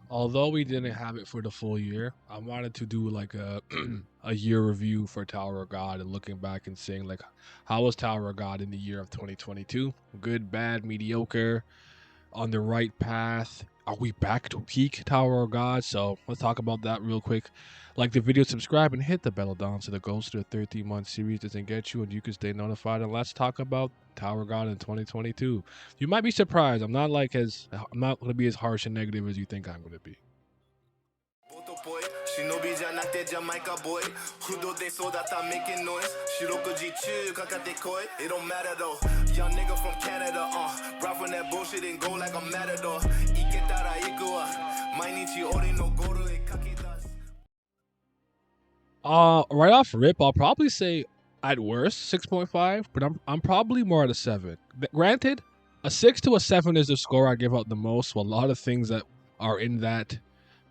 Although we didn't have it for the full year, I wanted to do like a a year review for Tower of God and looking back and saying like how was Tower of God in the year of 2022? Good, bad, mediocre, on the right path? Are we back to peak Tower of God? So let's talk about that real quick. Like the video, subscribe, and hit the bell down so the goals to the 13-month series doesn't get you and you can stay notified. And let's talk about Tower of God in 2022. You might be surprised. I'm not gonna be as harsh and negative as you think I'm gonna be. 忍びじゃなくてジャマイカボーイフードで育った making noise 四六時中かかってこい It don't matter though Young nigga from Canada Brought from that bullshit and go like a matador 行けたら行くわ毎日俺のゴールへ書き出す right off rip, I'll probably say at worst 6.5, but I'm probably more at a 7. Granted, a 6 to a 7 is the score I give out the most. So a lot of things that are in that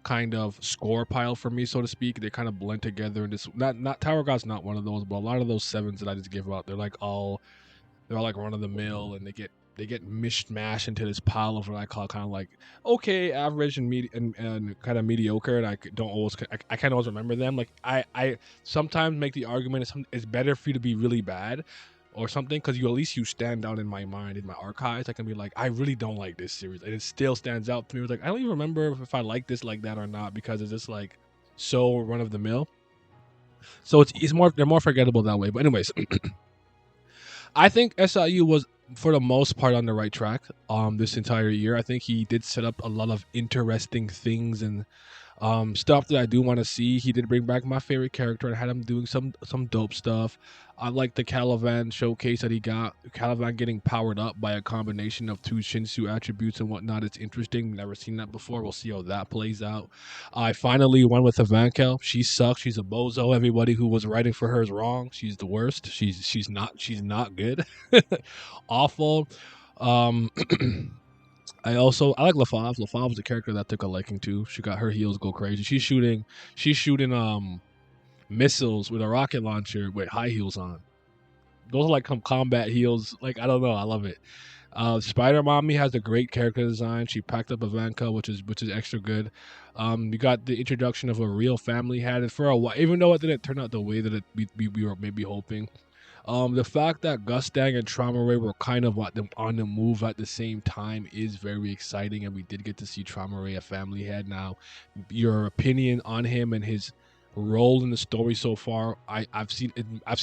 kind of score pile for me, so to speak, they kind of blend together. And this not Tower God's not one of those, but a lot of those 7s that I just give out, they're all like run of the mill, and they get mishmashed into this pile of what I call kind of like okay, average and kind of mediocre, and I don't always I can't always remember them. Like I sometimes make the argument it's better for you to be really bad or something because you at least you stand out in my mind, in my archives. I can be like, I really don't like this series, and it still stands out to me. It's like I don't even remember if I like this like that or not because it's just like so run of the mill. So it's more they're more forgettable that way. But anyways, I think SIU was for the most part on the right track this entire year. I think he did set up a lot of interesting things and stuff that I do want to see. He did bring back my favorite character and had him doing some dope stuff. I like the Calivan showcase that he got. Calivan getting powered up by a combination of two Shinsu attributes and whatnot. It's interesting. Never seen that before. We'll see how that plays out. I finally went with Ivanka. She sucks. She's a bozo. Everybody who was writing for her is wrong. She's the worst. She's not good. Awful. Um I like LaFave. LaFave was a character that I took a liking to. She got her heels go crazy. She's shooting missiles with a rocket launcher with high heels on. Those are like combat heels. Like I don't know, I love it. Spider Mommy has a great character design. She packed up Ivanka, which is extra good. You got the introduction of a real family had it for a while, even though it didn't turn out the way that we were maybe hoping. The fact that Gustang and Traumerei were kind of on the move at the same time is very exciting, and we did get to see Traumerei a family head. Now, your opinion on him and his role in the story so far, I've seen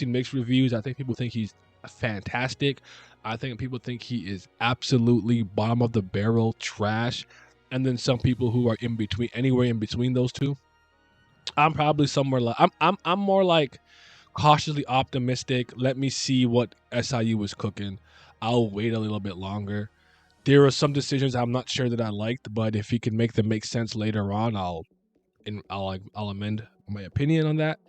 mixed reviews. I think people think he's fantastic. I think people think he is absolutely bottom of the barrel trash, and then some people who are in between, anywhere in between those two. I'm probably somewhere like I'm more like cautiously optimistic. Let me see what SIU was cooking. I'll wait a little bit longer. There are some decisions I'm not sure that I liked, but if he can make them make sense later on, I'll amend my opinion on that.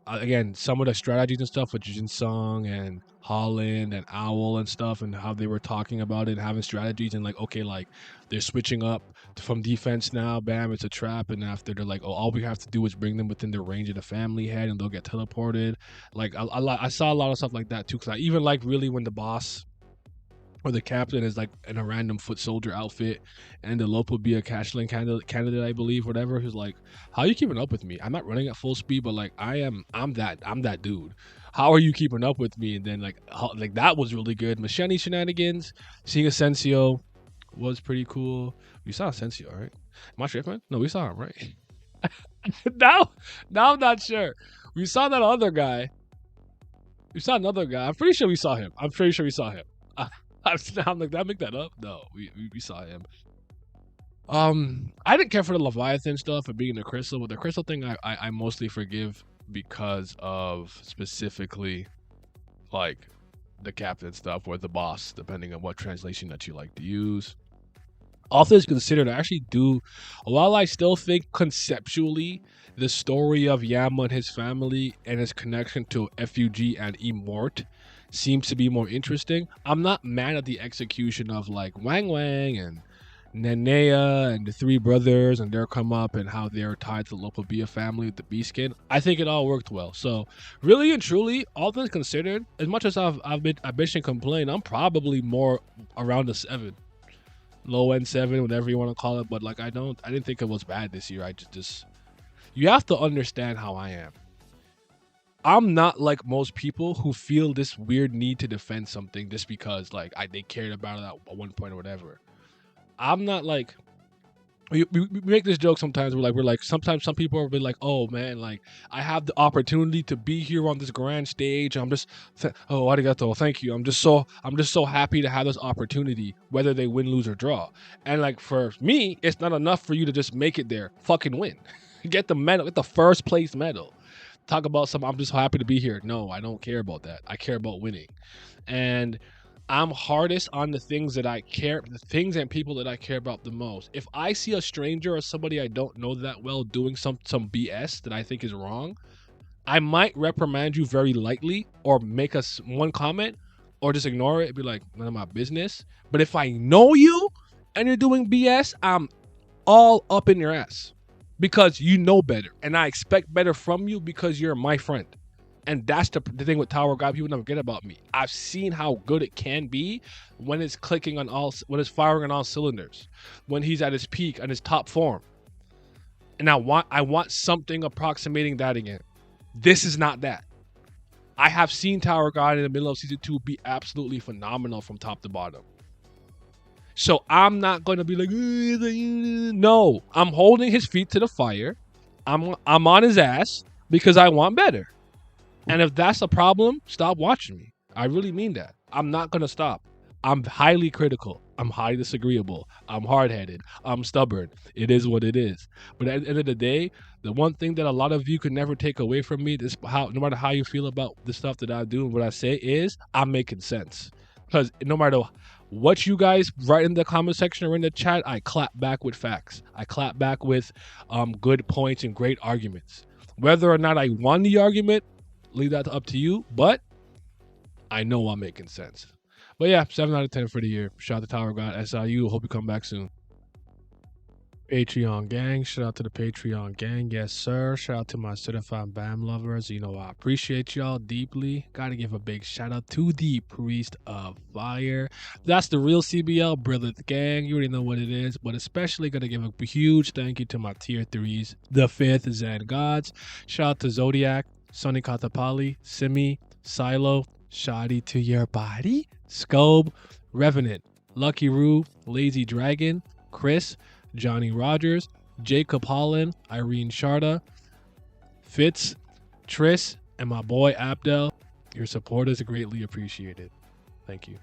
Again, some of the strategies and stuff with Jin Sung and Holland and Owl and stuff, and how they were talking about it and having strategies, and like, okay, like they're switching up from defense now. Bam, it's a trap, and after they're like, oh, all we have to do is bring them within the range of the family head, and they'll get teleported. Like I saw a lot of stuff like that too, because I even like really when the boss or the captain is like in a random foot soldier outfit, and the Lope would be a cashlink candidate, I believe, whatever. Who's like, "How are you keeping up with me? I'm not running at full speed, but like I'm that dude. How are you keeping up with me?" And then like that was really good. Machete shenanigans, seeing Asensio was pretty cool. We saw Asensio, right? Am I tripping? No, we saw him, right? now, now I'm not sure. We saw that other guy. We saw another guy. I'm pretty sure we saw him. I'm pretty sure we saw him. I'm like, did I make that up? No, we saw him. I didn't care for the Leviathan stuff and being the crystal, but the crystal thing I mostly forgive because of specifically like the captain stuff or the boss, depending on what translation that you like to use. All things considered, I actually do. While I still think conceptually the story of Yama and his family and his connection to F.U.G and Immort seems to be more interesting, I'm not mad at the execution of like Wang Wang and Nenea and the three brothers and their come up and how they're tied to the local Bia family with the bee skin. I think it all worked well. So really and truly, all things considered, as much as I've bitched and complained, I'm probably more around the 7. low end 7, whatever you want to call it. But like I didn't think it was bad this year. I just you have to understand how I am. I'm not like most people who feel this weird need to defend something just because like they cared about it at one point or whatever. I'm not like we make this joke sometimes. We're like sometimes some people are be like, oh man, like I have the opportunity to be here on this grand stage. I'm just oh arigato, thank you. I'm just so happy to have this opportunity, whether they win, lose, or draw. And like for me, it's not enough for you to just make it there, fucking win, get the medal, get the first place medal. Talk about some. I'm just happy to be here. No, I don't care about that. I care about winning, and I'm hardest on the things that I care, the things and people that I care about the most. If I see a stranger or somebody I don't know that well doing some BS that I think is wrong, I might reprimand you very lightly or make us one comment or just ignore it and be like, none of my business. But if I know you and you're doing BS, I'm all up in your ass because you know better and I expect better from you because you're my friend. And that's the thing with Tower God. People never get about me. I've seen how good it can be when it's clicking on when it's firing on all cylinders, when he's at his peak and his top form. And I want something approximating that again. This is not that. I have seen Tower God in the middle of season 2 be absolutely phenomenal from top to bottom. So I'm not going to be like, no, I'm holding his feet to the fire. I'm on his ass because I want better. And if that's a problem, stop watching me. I really mean that. I'm not going to stop. I'm highly critical. I'm highly disagreeable. I'm hard-headed. I'm stubborn. It is what it is. But at the end of the day, the one thing that a lot of you could never take away from me, is how, no matter how you feel about the stuff that I do and what I say, is I'm making sense. Because no matter what you guys write in the comment section or in the chat, I clap back with facts. I clap back with good points and great arguments. Whether or not I won the argument, leave that up to you, but I know I'm making sense. But yeah, 7 out of 10 for the year. Shout out to Tower God, SIU. Hope you come back soon. Patreon gang. Shout out to the Patreon gang. Yes, sir. Shout out to my certified BAM lovers. You know, I appreciate y'all deeply. Gotta give a big shout out to the Priest of Fire. That's the real CBL Brilliant gang. You already know what it is, but especially gonna give a huge thank you to my tier 3s, the 5th Zen Gods. Shout out to Zodiac, Sonny Katapali, Simi, Silo, Shoddy to your body, Scobe, Revenant, Lucky Roo, Lazy Dragon, Chris, Johnny Rogers, Jacob Holland, Irene Sharda, Fitz, Tris, and my boy Abdel. Your support is greatly appreciated. Thank you.